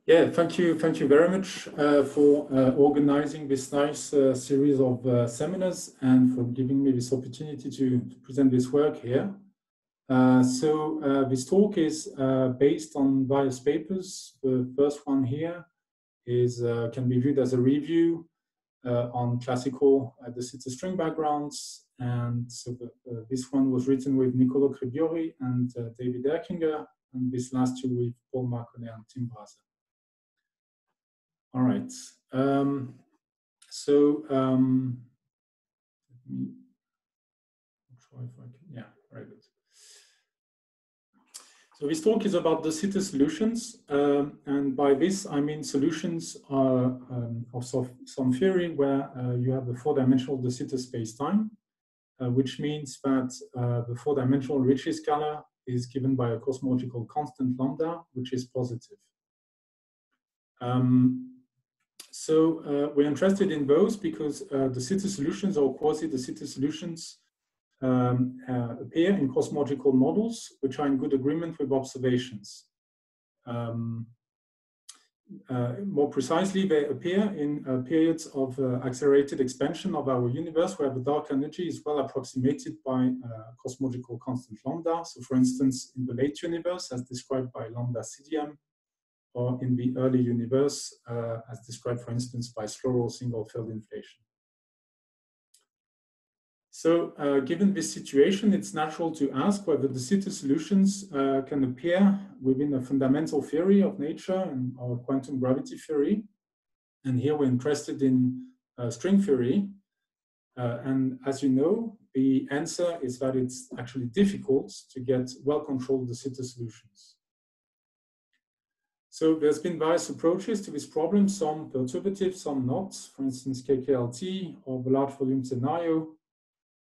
Yeah, thank you very much for organizing this nice series of seminars and for giving me this opportunity to present this work here. This talk is based on various papers. The first one here is can be viewed as a review on classical de Sitter string backgrounds, and so this one was written with Niccolò Crebiori and David Erkinger, and this last two with Paul Marconnet and Tim Braser. All right. Let me try if I can. Yeah, very good. So this talk is about de Sitter solutions, and by this I mean solutions of some theory where you have a four-dimensional de Sitter space-time, which means that the four-dimensional Ricci scalar is given by a cosmological constant lambda, which is positive. We're interested in those because de Sitter solutions or quasi-de Sitter solutions appear in cosmological models, which are in good agreement with observations. More precisely, they appear in periods of accelerated expansion of our universe, where the dark energy is well approximated by cosmological constant lambda. So, for instance, in the late universe, as described by lambda CDM, or in the early universe, as described, for instance, by slow single-field inflation. So, given this situation, it's natural to ask whether de Sitter solutions can appear within a fundamental theory of nature and or quantum gravity theory. And here we're interested in string theory. And as you know, the answer is that it's actually difficult to get well-controlled de Sitter solutions. So there's been various approaches to this problem, some perturbative, some not, for instance, KKLT or the large volume scenario.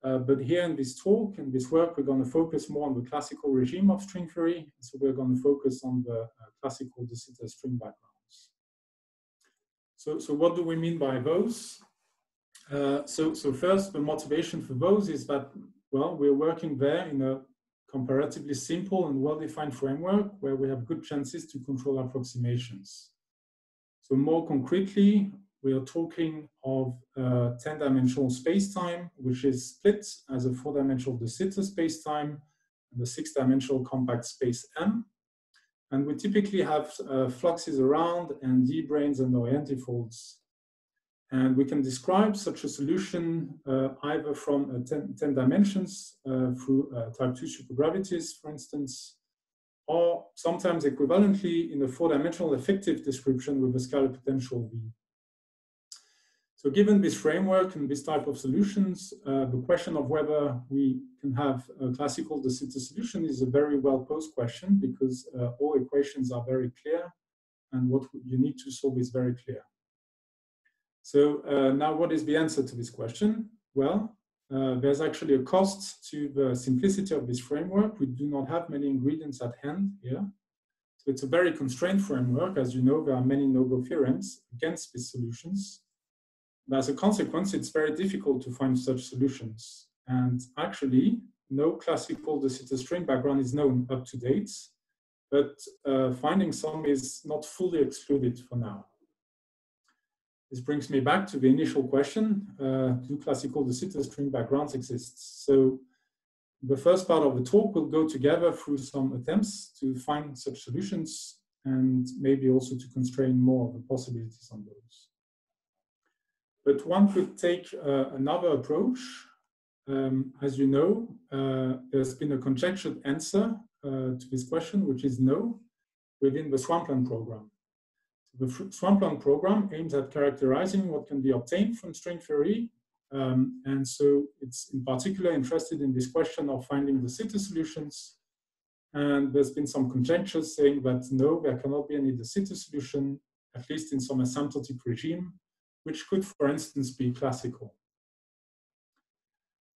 But here in this talk and this work, we're going to focus more on the classical regime of string theory. So we're going to focus on the classical de Sitter string backgrounds. So what do we mean by those? So first, the motivation for those is that, well, we're working there in a comparatively simple and well-defined framework where we have good chances to control approximations. So more concretely, we are talking of 10-dimensional space-time, which is split as a 4-dimensional de Sitter space-time and a 6-dimensional compact space M. And we typically have fluxes around and D-branes and orientifolds. And we can describe such a solution either from 10 dimensions through type 2 supergravities, for instance, or sometimes equivalently in a 4-dimensional effective description with a scalar potential V. So given this framework and this type of solutions, the question of whether we can have a classical de Sitter solution is a very well-posed question because all equations are very clear and what you need to solve is very clear. So now what is the answer to this question? Well, there's actually a cost to the simplicity of this framework. We do not have many ingredients at hand here. So it's a very constrained framework. As you know, there are many no-go theorems against these solutions. But as a consequence, it's very difficult to find such solutions. And actually, no classical de Sitter string background is known up to date, but finding some is not fully excluded for now. This brings me back to the initial question, do classical de Sitter string backgrounds exist? So the first part of the talk will go together through some attempts to find such solutions and maybe also to constrain more of the possibilities on those. But one could take another approach. As you know, there's been a conjectured answer to this question, which is no, within the Swampland program. The Swampland program aims at characterizing what can be obtained from string theory. And so it's in particular interested in this question of finding de Sitter solutions. And there's been some conjectures saying that no, there cannot be any de Sitter solution, at least in some asymptotic regime, which could, for instance, be classical.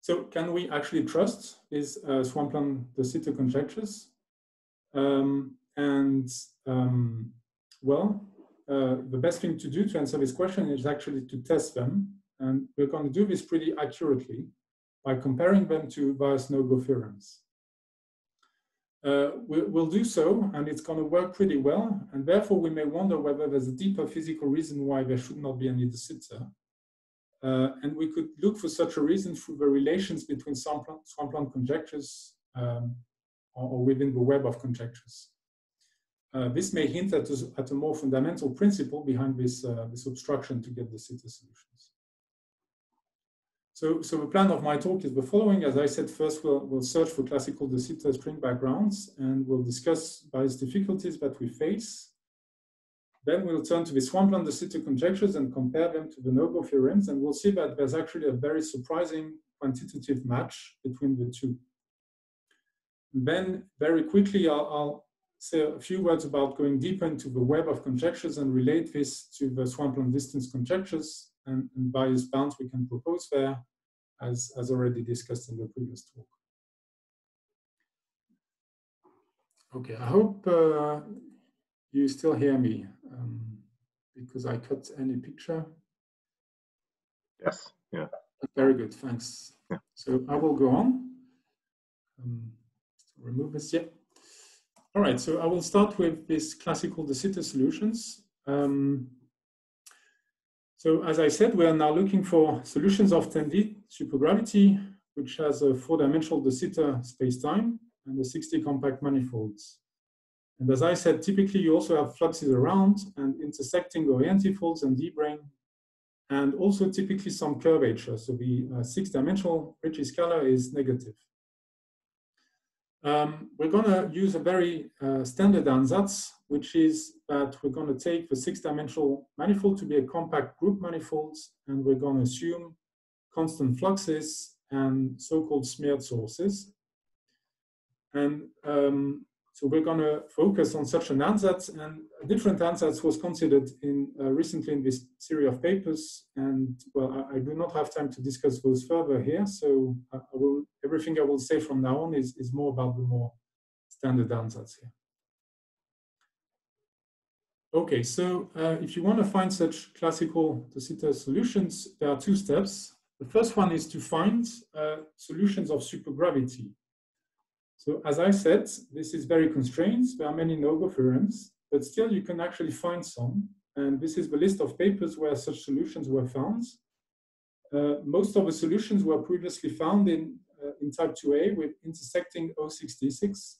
So can we actually trust these Swampland de Sitter conjectures? Well, the best thing to do to answer this question is actually to test them. And we're going to do this pretty accurately by comparing them to various no-go theorems. We'll do so, and it's going to work pretty well. And therefore, we may wonder whether there's a deeper physical reason why there should not be any de Sitter. And we could look for such a reason through the relations between Swampland conjectures or within the web of conjectures. This may hint at a more fundamental principle behind this obstruction to get de Sitter solutions. So the plan of my talk is the following. As I said, first we'll search for classical de Sitter string backgrounds, and we'll discuss various difficulties that we face. Then we'll turn to the Swampland de Sitter conjectures and compare them to the Number Theorems, and we'll see that there's actually a very surprising quantitative match between the two. And then very quickly, I'll say a few words about going deeper into the web of conjectures and relate this to the Swampland distance conjectures and various bounds we can propose there, as already discussed in the previous talk. Okay, I hope you still hear me, because I cut any picture. Yes, yeah. Very good, thanks. Yeah. So I will go on. Remove this, yeah. All right, so I will start with this classical de Sitter solutions. So as I said, we are now looking for solutions of 10D supergravity, which has a 4-dimensional de Sitter spacetime and a 6D compact manifolds. And as I said, typically you also have fluxes around and intersecting orientifolds and D-brane, and also typically some curvature. So the 6-dimensional Ricci scalar is negative. We're going to use a very standard ansatz, which is that we're going to take the 6-dimensional manifold to be a compact group manifold, and we're going to assume constant fluxes and so-called smeared sources. And so we're going to focus on such an ansatz, and a different ansatz was considered recently in this series of papers. And well, I do not have time to discuss those further here. So everything I will say from now on is more about the more standard ansatz here. Okay, so if you want to find such classical de Sitter solutions, there are two steps. The first one is to find solutions of supergravity. So as I said, this is very constrained. There are many Number Theorems, but still you can actually find some. And this is the list of papers where such solutions were found. Most of the solutions were previously found in type 2A with intersecting O6D6,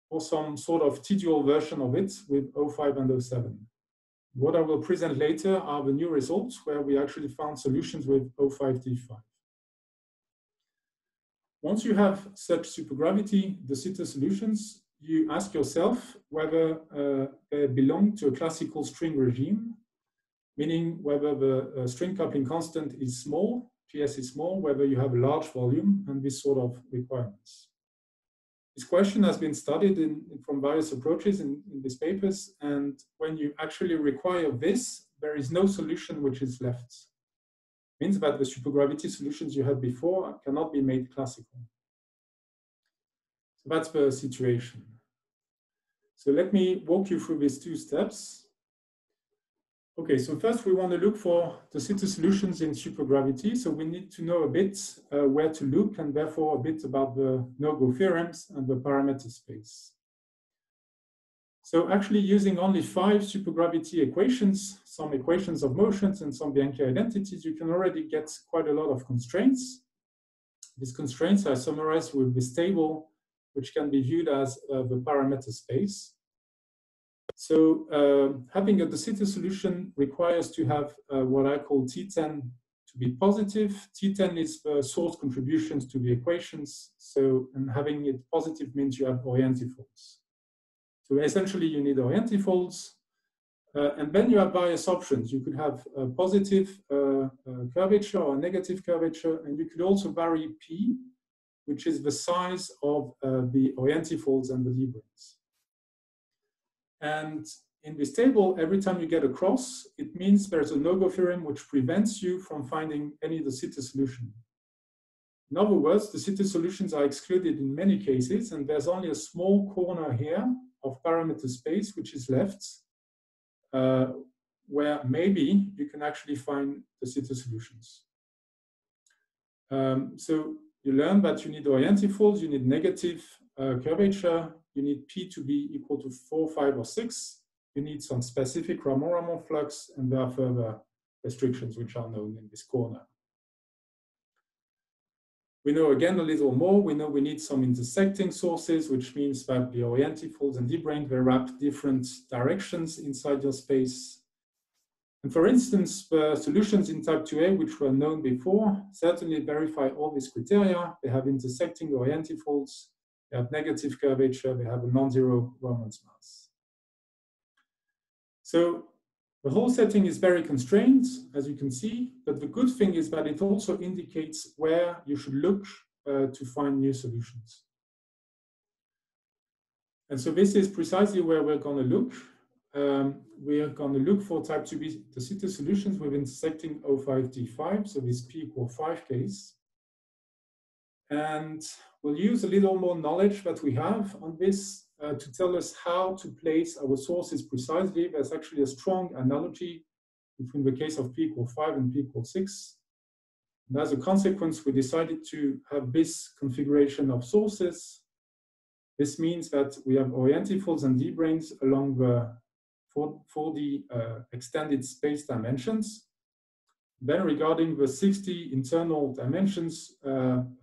or some sort of T-dual version of it with O5 and O7. What I will present later are the new results where we actually found solutions with O5D5. Once you have such supergravity de Sitter solutions, you ask yourself whether they belong to a classical string regime, meaning whether the string coupling constant is small, GS is small, whether you have a large volume, and this sort of requirements. This question has been studied from various approaches in these papers, and when you actually require this, there is no solution which is left. Means that the supergravity solutions you had before cannot be made classical. So that's the situation. So let me walk you through these two steps. Okay, so first we want to look for de Sitter solutions in supergravity. So we need to know a bit where to look, and therefore a bit about the no-go theorems and the parameter space. So actually using only 5 supergravity equations, some equations of motions and some Bianchi identities, you can already get quite a lot of constraints. These constraints are summarized with this table, which can be viewed as the parameter space. So having a de Sitter solution requires to have what I call T10 to be positive. T10 is the source contributions to the equations. So, and having it positive means you have orientifolds. So essentially you need orientifolds, and then you have various options. You could have a positive curvature or a negative curvature, and you could also vary P, which is the size of the orientifolds and the D-branes. And in this table, every time you get a cross, it means there's a no-go theorem which prevents you from finding any de Sitter solution. In other words, de Sitter solutions are excluded in many cases, and there's only a small corner here of parameter space which is left, where maybe you can actually find de Sitter solutions. So you learn that you need orientifolds, you need negative curvature, you need P to be equal to 4, 5, or 6. You need some specific Ramond-Ramond flux, and there are further restrictions which are known in this corner. We know again a little more. We know we need some intersecting sources, which means that the orientifolds and d-branes, they wrap different directions inside your space. And for instance, the solutions in type 2a, which were known before, certainly verify all these criteria. They have intersecting orientifolds, they have negative curvature, they have a non-zero Romans mass. So the whole setting is very constrained, as you can see, but the good thing is that it also indicates where you should look to find new solutions. And so this is precisely where we're going to look. We are going to look for type 2b de Sitter solutions with intersecting O5D5, so this P equal 5 case. And we'll use a little more knowledge that we have on this to tell us how to place our sources precisely. There's actually a strong analogy between the case of P equal 5 and P equal 6. And as a consequence, we decided to have this configuration of sources. This means that we have orientifolds and d-branes along the for the extended space dimensions. Then regarding the 60 internal dimensions,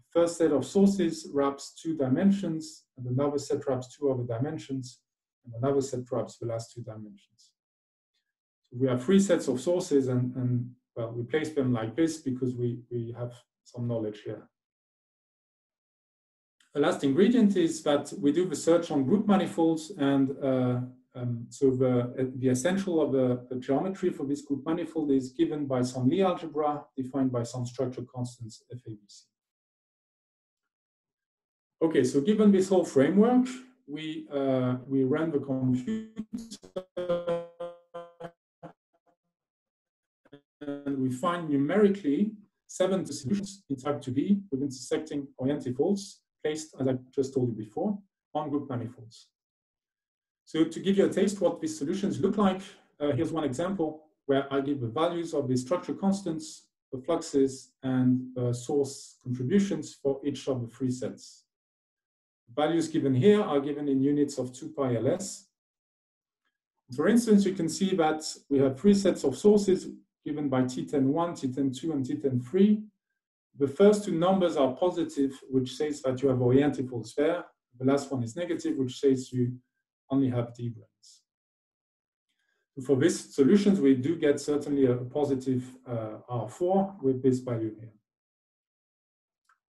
first set of sources wraps 2 dimensions, and another set wraps 2 other dimensions, and another set wraps the last 2 dimensions. So we have 3 sets of sources, and well, we place them like this because we have some knowledge here. The last ingredient is that we do the search on group manifolds, and so the essential of the geometry for this group manifold is given by some Lie algebra defined by some structure constants FABC. Okay, so given this whole framework, we ran the computer and we find numerically 7 solutions in type 2b with intersecting orientifolds placed, as I just told you before, on group manifolds. So to give you a taste what these solutions look like, here's one example where I give the values of the structure constants, the fluxes, and source contributions for each of the 3 sets. The values given here are given in units of 2 pi ls. For instance, you can see that we have 3 sets of sources given by T10(1), T10(2), and T10(3). The first 2 numbers are positive, which says that you have orientifolds there. The last one is negative, which says you only have d-branes. For these solutions, we do get certainly a positive R4 with this value here.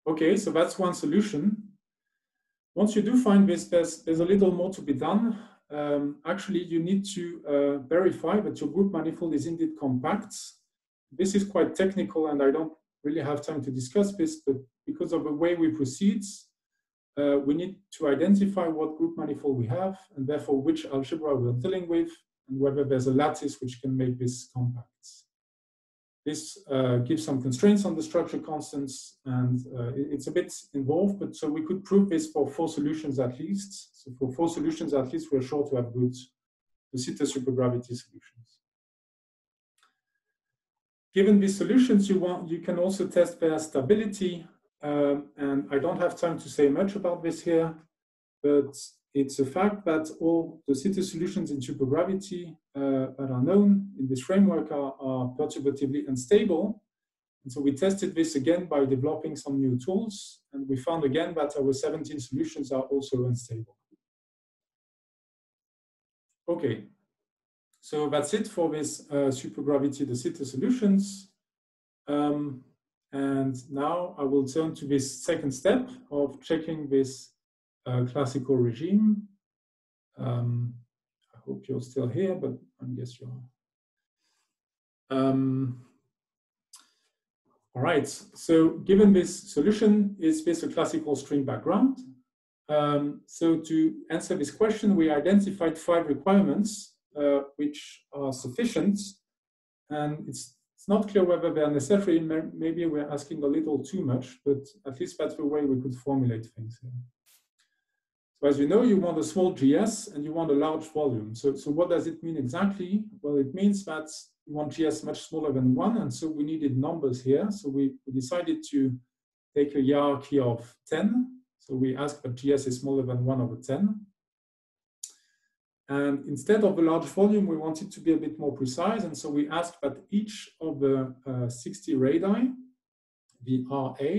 Okay, so that's one solution. Once you do find this, there's a little more to be done. Actually, you need to verify that your group manifold is indeed compact. This is quite technical, and I don't really have time to discuss this, but because of the way we proceed, we need to identify what group manifold we have, and therefore which algebra we're dealing with, and whether there's a lattice which can make this compact. This gives some constraints on the structure constants, and it's a bit involved, but so we could prove this for 4 solutions at least. So for 4 solutions at least, we're sure to have good de Sitter supergravity solutions. Given these solutions, you can also test their stability. And I don't have time to say much about this here, but it's a fact that all de Sitter solutions in supergravity that are known in this framework are perturbatively unstable. And so we tested this again by developing some new tools, and we found again that our 17 solutions are also unstable. Okay, so that's it for this supergravity de Sitter solutions. And now I will turn to this second step of checking this classical regime. I hope you're still here, but I guess you are. All right, so given this solution, is this a classical string background? So to answer this question, we identified 5 requirements which are sufficient, and it's not clear whether they are necessary. Maybe we're asking a little too much, but at least that's the way we could formulate things here. So as you know, you want a small GS and you want a large volume. So what does it mean exactly? Well, it means that you want GS much smaller than 1, and so we needed numbers here. So we decided to take a hierarchy of 10. So we ask that GS is smaller than 1/10. And instead of a large volume, we want it to be a bit more precise. And so we ask that each of the 60 radii, the RA,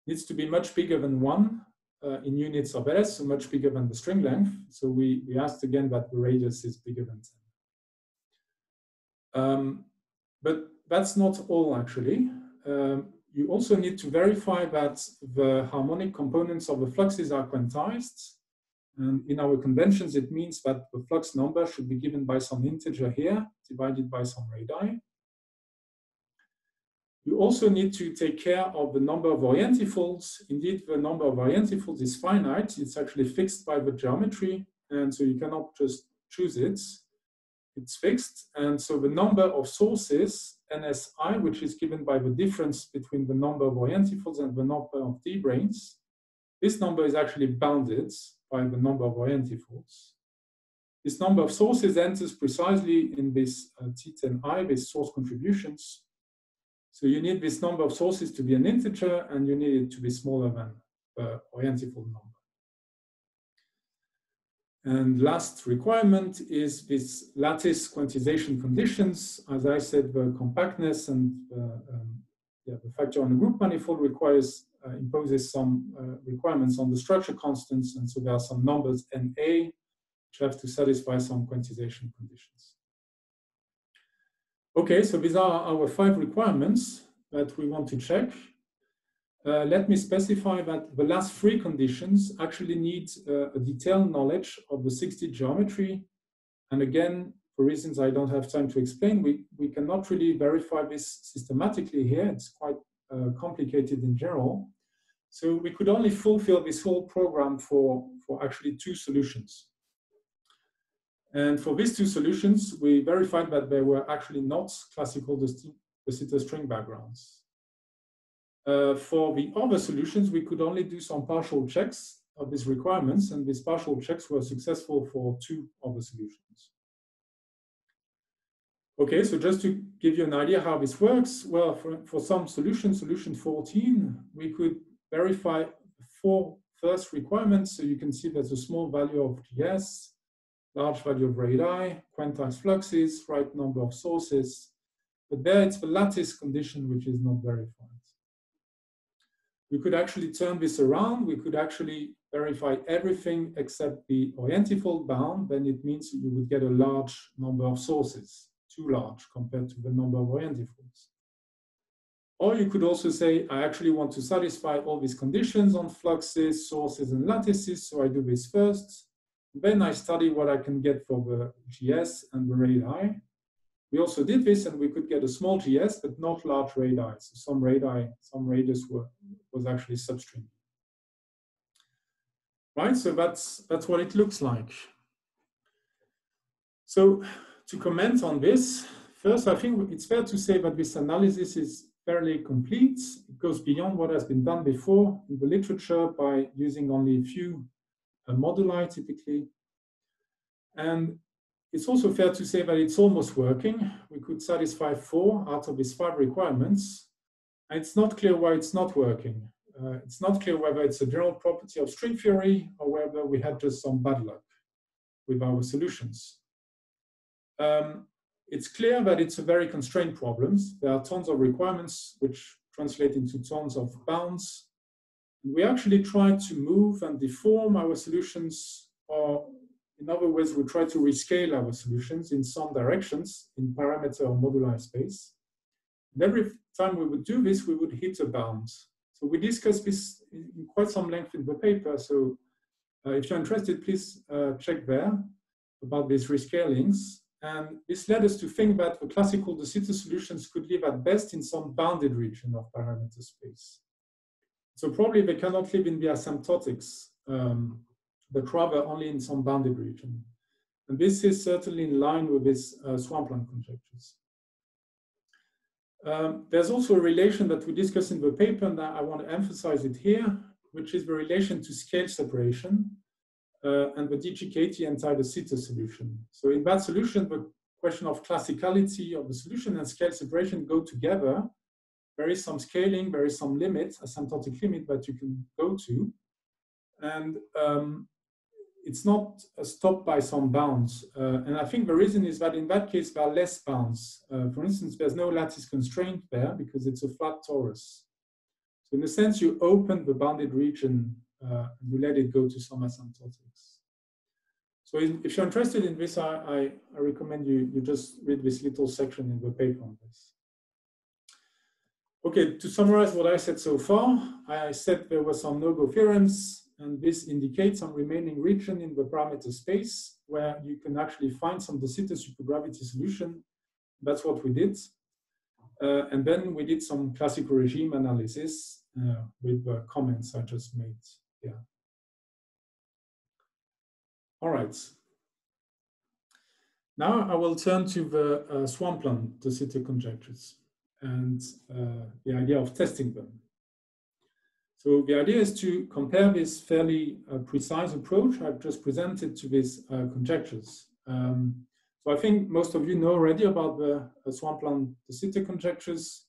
needs to be much bigger than 1 in units of LS, so much bigger than the string length. So we asked again that the radius is bigger than 10. But that's not all, actually. You also need to verify that the harmonic components of the fluxes are quantized. And in our conventions, it means that the flux number should be given by some integer here, divided by some radii. You also need to take care of the number of orientifolds. Indeed, the number of orientifolds is finite. It's actually fixed by the geometry. And so you cannot just choose it. It's fixed. And so the number of sources, NSI, which is given by the difference between the number of orientifolds and the number of D-branes, this number is actually bounded by the number of orientifolds. This number of sources enters precisely in this T10I, this source contributions. So you need this number of sources to be an integer, and you need it to be smaller than the orientifold number. And last requirement is this lattice quantization conditions. As I said, the compactness and the factor on the group manifold imposes some requirements on the structure constants, and so there are some numbers NA which have to satisfy some quantization conditions. Okay, so these are our 5 requirements that we want to check. Let me specify that the last 3 conditions actually need a detailed knowledge of the 60 geometry. And again, for reasons I don't have time to explain, we cannot really verify this systematically here. It's quite complicated in general. So we could only fulfill this whole program for actually 2 solutions. And for these 2 solutions, we verified that they were actually not classical de Sitter string backgrounds. For the other solutions, we could only do some partial checks of these requirements, and these partial checks were successful for 2 other solutions. Okay, so just to give you an idea how this works, well, for some solutions, solution 14, we could verify the 4 first requirements. So you can see there's a small value of GS, large value of radii, quantized fluxes, right number of sources. But there it's the lattice condition which is not verified. We could actually turn this around. We could actually verify everything except the orientifold bound. Then it means you would get a large number of sources, too large compared to the number of orientifolds. Or you could also say, I actually want to satisfy all these conditions on fluxes, sources, and lattices. So I do this first. Then I study what I can get for the GS and the radii. We also did this, and we could get a small GS, but not large radii. So some radius was actually substring. Right, so that's what it looks like. So to comment on this, first, I think it's fair to say that this analysis is fairly complete. It goes beyond what has been done before in the literature by using only a few moduli typically. And it's also fair to say that it's almost working. We could satisfy 4 out of these 5 requirements. And it's not clear why it's not working. It's not clear whether it's a general property of string theory or whether we had just some bad luck with our solutions. It's clear that it's a very constrained problem. There are tons of requirements which translate into tons of bounds. We actually try to move and deform our solutions, or in other words, we try to rescale our solutions in some directions in parameter or moduli space. And every time we would do this, we would hit a bound. So we discussed this in quite some length in the paper. So if you're interested, please check there about these rescalings. And this led us to think that the classical de Sitter solutions could live at best in some bounded region of parameter space. So probably they cannot live in the asymptotics, but rather only in some bounded region. And this is certainly in line with this Swampland conjectures. There's also a relation that we discuss in the paper, and I want to emphasize it here, which is the relation to scale separation and the DGKT Untitled Chapter solution. So in that solution, the question of classicality of the solution and scale separation go together. There is some scaling, there is some limit, asymptotic limit that you can go to. And it's not stopped by some bounds. And I think the reason is that in that case, there are less bounds. For instance, there's no lattice constraint there because it's a flat torus. So in a sense, you open the bounded region and you let it go to some asymptotics. So if you're interested in this, I recommend you just read this little section in the paper on this. Okay, to summarize what I said so far, I said there were some no-go theorems, and this indicates some remaining region in the parameter space where you can actually find some de Sitter supergravity solution. That's what we did. And then we did some classical regime analysis with the comments I just made. Yeah. All right. Now I will turn to the Swampland de Sitter conjectures and the idea of testing them. So the idea is to compare this fairly precise approach I've just presented to these conjectures. So I think most of you know already about the Swampland de Sitter conjectures,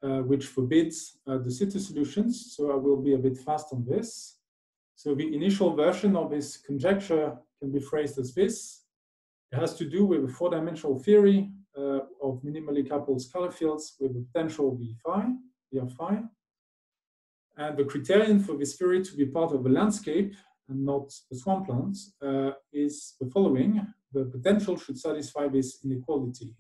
which forbids de Sitter solutions. So I will be a bit fast on this. So the initial version of this conjecture can be phrased as this. It has to do with a four-dimensional theory of minimally coupled scalar fields with a potential V of phi. And the criterion for this theory to be part of a landscape and not the swampland is the following. The potential should satisfy this inequality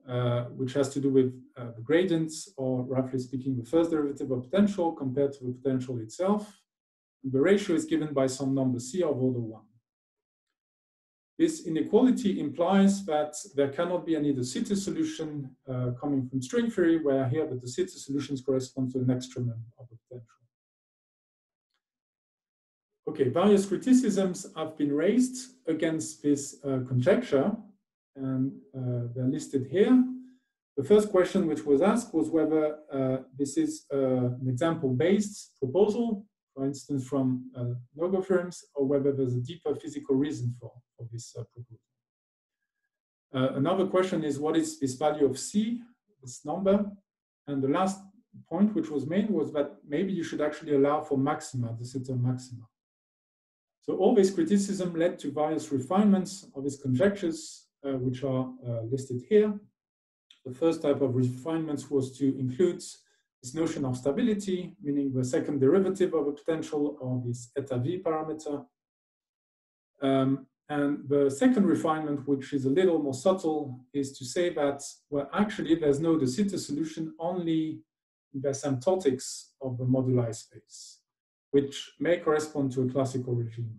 here, which has to do with the gradients, or roughly speaking, the first derivative of potential compared to the potential itself. And the ratio is given by some number C of order 1. This inequality implies that there cannot be any de Sitter solution coming from string theory, where here the de Sitter solutions correspond to an extremum of the potential. Okay, various criticisms have been raised against this conjecture, and they're listed here. The first question which was asked was whether this is an example-based proposal, for instance, from no-go theorems, or whether there's a deeper physical reason for this proposal. Another question is, what is this value of C, this number? And the last point which was made was that maybe you should actually allow for maxima, de Sitter maxima. So all this criticism led to various refinements of his conjectures, which are listed here. The first type of refinements was to include this notion of stability, meaning the second derivative of a potential, or this eta v parameter. And the second refinement, which is a little more subtle, is to say that, well, actually, there's no de Sitter solution, only the asymptotics of the moduli space, which may correspond to a classical regime.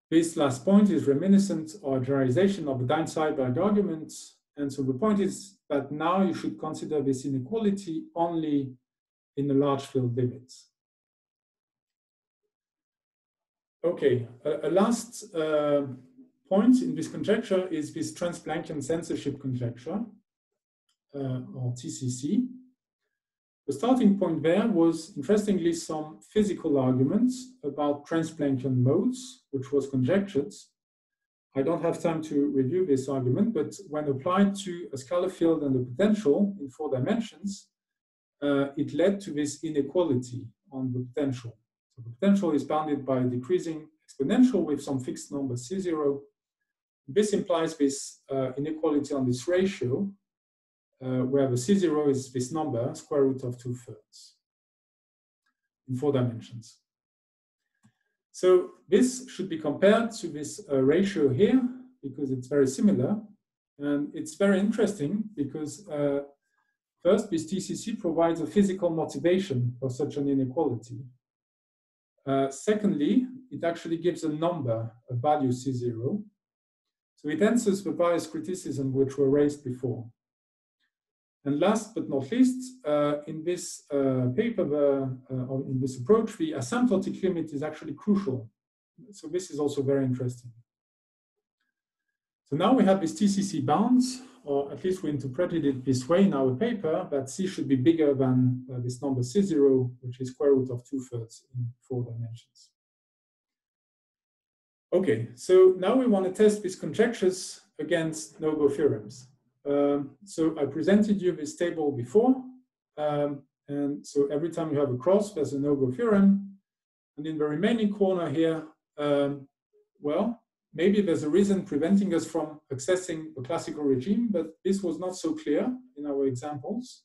This last point is reminiscent or generalization of the Dine-Seiberg argument. And so the point is that now you should consider this inequality only in the large field limits. Okay, a last point in this conjecture is this trans-Planckian censorship conjecture, or TCC. The starting point there was, interestingly, some physical arguments about trans-Planckian modes, which was conjectured. I don't have time to review this argument, but when applied to a scalar field and a potential in 4 dimensions, it led to this inequality on the potential. So the potential is bounded by a decreasing exponential with some fixed number C0. This implies this inequality on this ratio, where the C0 is this number, square root of 2/3 in 4 dimensions. So this should be compared to this ratio here, because it's very similar. And it's very interesting because first, this TCC provides a physical motivation for such an inequality. Secondly, it actually gives a number, a value C0. So it answers the various criticisms which were raised before. And last but not least, in this paper, or in this approach, the asymptotic limit is actually crucial. So this is also very interesting. So now we have these TCC bounds, or at least we interpreted it this way in our paper, that C should be bigger than this number C0, which is square root of 2/3 in 4 dimensions. Okay, so now we want to test these conjectures against no-go theorems. So I presented you this table before. And so every time you have a cross, there's a no-go theorem. And in the remaining corner here, well, maybe there's a reason preventing us from accessing the classical regime, but this was not so clear in our examples.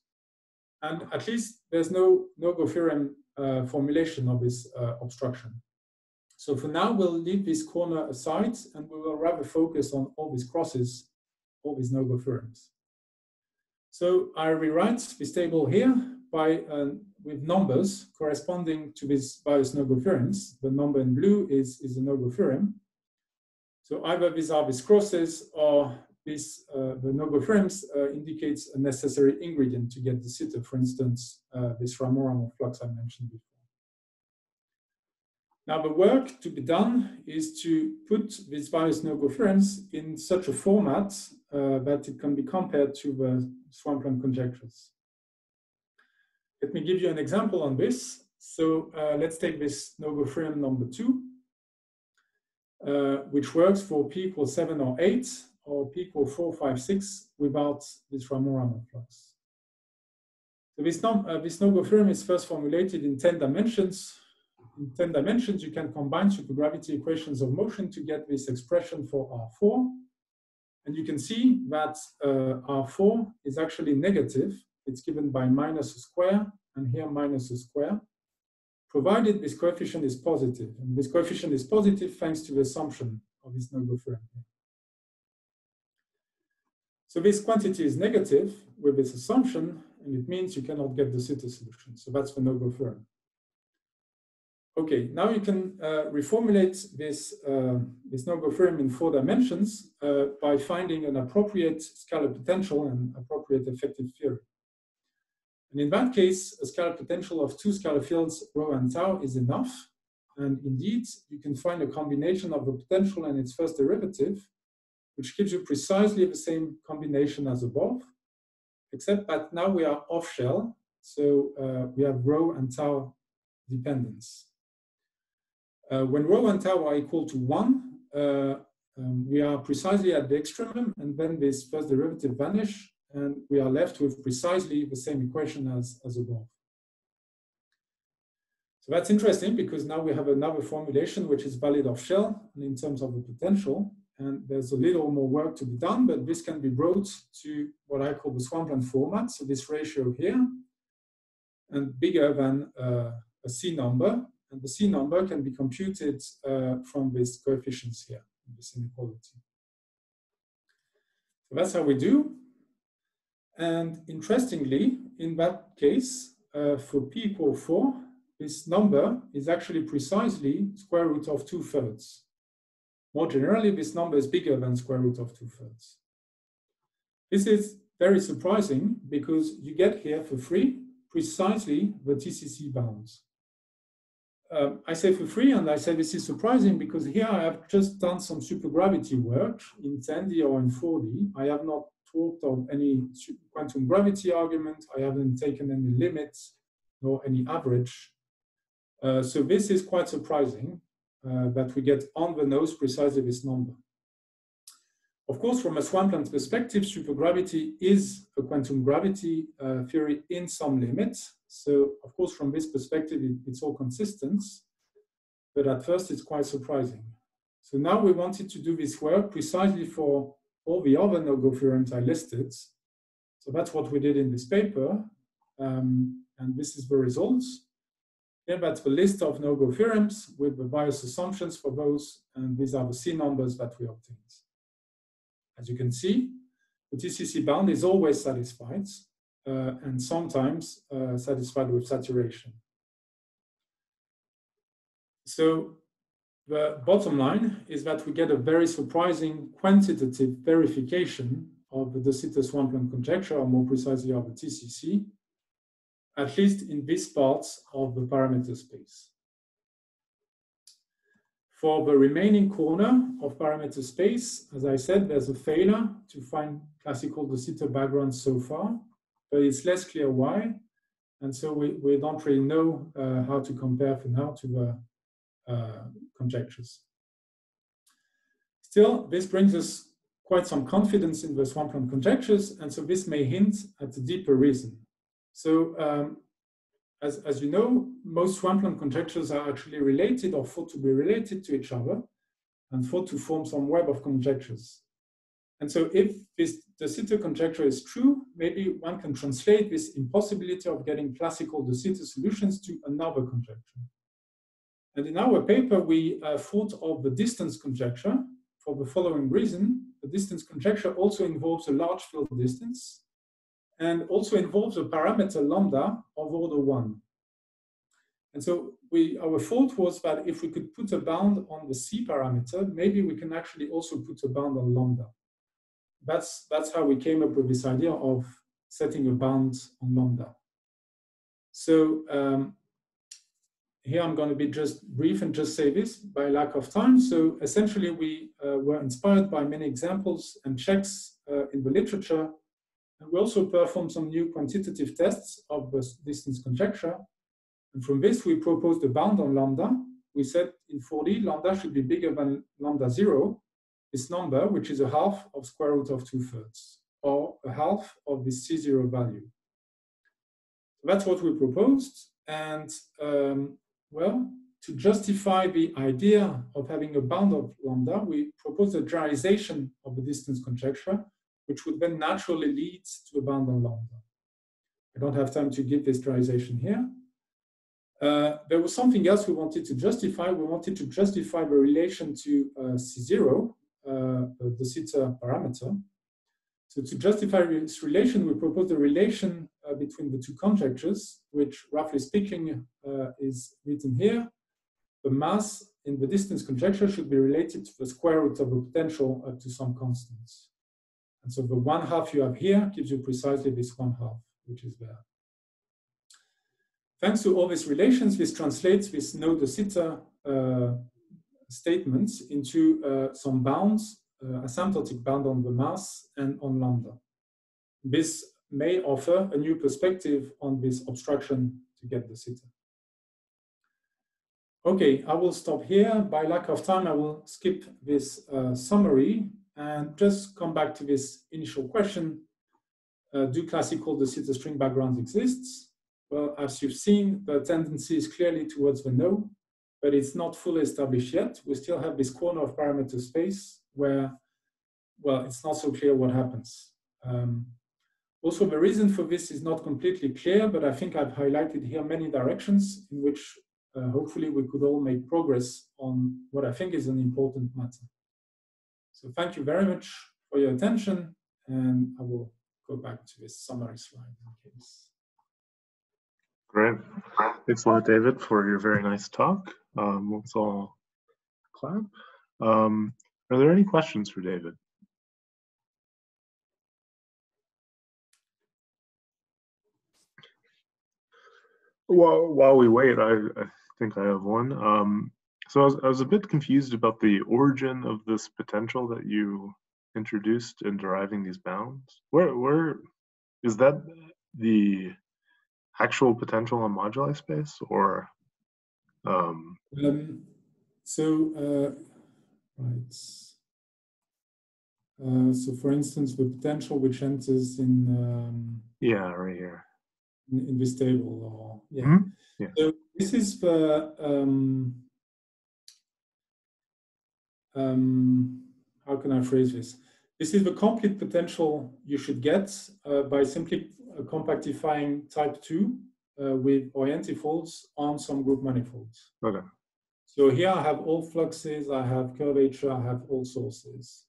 And at least there's no no-go theorem formulation of this obstruction. So for now, we'll leave this corner aside, and we will rather focus on all these crosses, all these no-go theorems. So I rewrite this table here by with numbers corresponding to these various no-go theorems. The number in blue is a no-go theorem. So either these are these crosses, or this, the no-go theorems indicates a necessary ingredient to get the sitter. For instance, this Ramond flux I mentioned before. Now the work to be done is to put these various no-go theorems in such a format that it can be compared to the Swampland conjectures. Let me give you an example on this. So let's take this no-go theorem number 2, which works for p equals 7 or 8, or p equals 4, 5, 6 without this Ramond flux. So this no-go theorem is first formulated in 10 dimensions. In 10 dimensions, you can combine supergravity equations of motion to get this expression for R4. And you can see that R4 is actually negative. It's given by minus a square, and here minus a square, provided this coefficient is positive. And this coefficient is positive thanks to the assumption of this no-go theorem. So this quantity is negative with this assumption, and it means you cannot get the sitter solution. So that's the no-go theorem. Okay, now you can reformulate this, this no-go theorem in 4 dimensions by finding an appropriate scalar potential and appropriate effective theory. And in that case, a scalar potential of 2 scalar fields, rho and tau, is enough. And indeed, you can find a combination of the potential and its first derivative, which gives you precisely the same combination as above, except that now we are off shell. So we have rho and tau dependence. When rho and tau are equal to 1, we are precisely at the extremum, and then this first derivative vanish, and we are left with precisely the same equation as above. So that's interesting, because now we have another formulation which is valid off shell in terms of the potential, and there's a little more work to be done, but this can be brought to what I call the Swampland format. So this ratio here, and bigger than a C number. And the C number can be computed from these coefficients here, this inequality. So that's how we do. And interestingly, in that case, for p equals 4, this number is actually precisely square root of 2/3. More generally, this number is bigger than square root of 2/3. This is very surprising, because you get here for free precisely the TCC bounds. I say for free, and I say this is surprising because here I have just done some supergravity work in 10D or in 4D. I have not talked of any quantum gravity argument. I haven't taken any limits nor any average. So this is quite surprising that we get on the nose precisely this number. Of course, from a Swampland perspective, supergravity is a quantum gravity theory in some limits. So, of course, from this perspective, it's all consistent. But at first, it's quite surprising. So now we wanted to do this work precisely for all the other no-go theorems I listed. So that's what we did in this paper. And this is the results. Here, that's the list of no-go theorems with the various assumptions for those. And these are the C numbers that we obtained. As you can see, the TCC bound is always satisfied, and sometimes satisfied with saturation. So the bottom line is that we get a very surprising quantitative verification of the de Sitter-Swampland conjecture, or more precisely of the TCC, at least in this part of the parameter space. For the remaining corner of parameter space, as I said, there's a failure to find classical de Sitter backgrounds so far, but it's less clear why. And so we don't really know how to compare for now to the conjectures. Still, this brings us quite some confidence in the Swampland conjectures, and so this may hint at a deeper reason. So as you know, most Swampland conjectures are actually related or thought to be related to each other and thought to form some web of conjectures. And so if this de Sitter conjecture is true, maybe one can translate this impossibility of getting classical de Sitter solutions to another conjecture. And in our paper, we thought of the distance conjecture for the following reason. The distance conjecture also involves a large field distance and also involves a parameter lambda of order 1. And so our thought was that if we could put a bound on the C parameter, maybe we can actually also put a bound on lambda. That's how we came up with this idea of setting a bound on lambda. So here I'm going to be just brief and just say this by lack of time. So essentially we were inspired by many examples and checks in the literature. And we also performed some new quantitative tests of the distance conjecture. And from this, we proposed a bound on lambda. We said in 4D, lambda should be bigger than lambda 0, this number, which is a half of square root of 2/3, or a half of this C0 value. So that's what we proposed. And well, to justify the idea of having a bound of lambda, we proposed a generalization of the distance conjecture, which would then naturally lead to a bound on lambda. I don't have time to give this generalization here. There was something else we wanted to justify. We wanted to justify the relation to C0, the de Sitter parameter. So to justify this relation, we proposed a relation between the two conjectures, which roughly speaking is written here. The mass in the distance conjecture should be related to the square root of the potential up to some constants. And so the 1/2 you have here gives you precisely this 1/2, which is there. Thanks to all these relations, this translates this no de Sitter statements into some bounds, asymptotic bound on the mass and on lambda. This may offer a new perspective on this obstruction to get de Sitter. Okay, I will stop here. By lack of time, I will skip this summary and just come back to this initial question. Do classical de Sitter string backgrounds exist? Well, as you've seen, the tendency is clearly towards the no, but it's not fully established yet. We still have this corner of parameter space where, well, it's not so clear what happens. Also, the reason for this is not completely clear, but I think I've highlighted here many directions in which hopefully we could all make progress on what I think is an important matter. So thank you very much for your attention, and I will go back to this summary slide in case. Great. Thanks a lot, David, for your very nice talk. Let's all clap. Are there any questions for David? Well, while we wait, I think I have one. So I was a bit confused about the origin of this potential that you introduced in deriving these bounds. Where is that the actual potential on moduli space, or? Right. So for instance, the potential which enters in yeah, right here in this table, or yeah. Mm-hmm. Yeah. So this is the how can I phrase this? This is the complete potential you should get by simply compactifying type 2 with orientifolds on some group manifolds. Okay. So here I have all fluxes, I have curvature, I have all sources.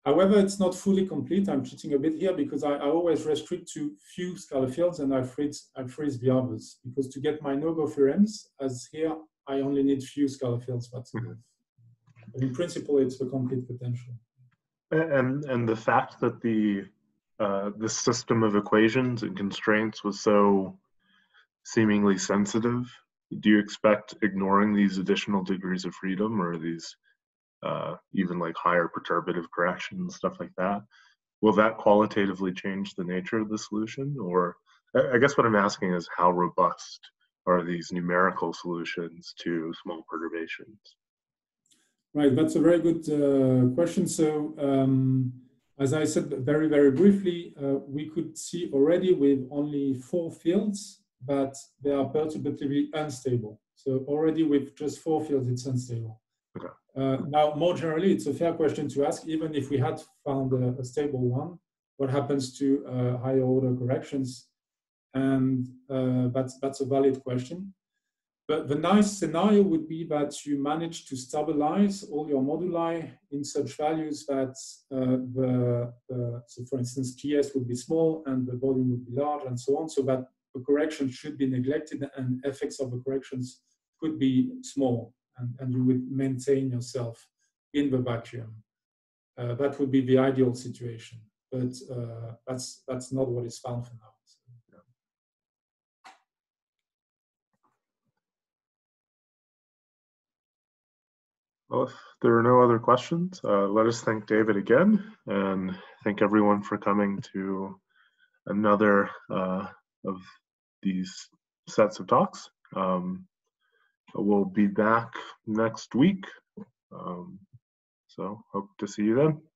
However, it's not fully complete. I'm cheating a bit here because I always restrict to few scalar fields and I freeze the others. Because to get my no-go theorems, as here, I only need few scalar fields, that's enough. But in principle, it's the complete potential. And the fact that the system of equations and constraints was so seemingly sensitive, do you expect ignoring these additional degrees of freedom, or these even like higher perturbative corrections, stuff like that, will that qualitatively change the nature of the solution? Or I guess what I'm asking is, how robust are these numerical solutions to small perturbations? Right, that's a very good question. So as I said very, very briefly, we could see already with only 4 fields but they are perturbatively unstable. So already with just 4 fields, it's unstable. Okay. Now, more generally, it's a fair question to ask, even if we had found a stable one, what happens to higher order corrections? And that's a valid question. But the nice scenario would be that you manage to stabilize all your moduli in such values that so for instance, GS would be small and the volume would be large and so on, so that the correction should be neglected and effects of the corrections could be small, and you would maintain yourself in the vacuum. That would be the ideal situation, but that's not what is found for now. Well, if there are no other questions, let us thank David again, and thank everyone for coming to another of these sets of talks. We'll be back next week, so hope to see you then.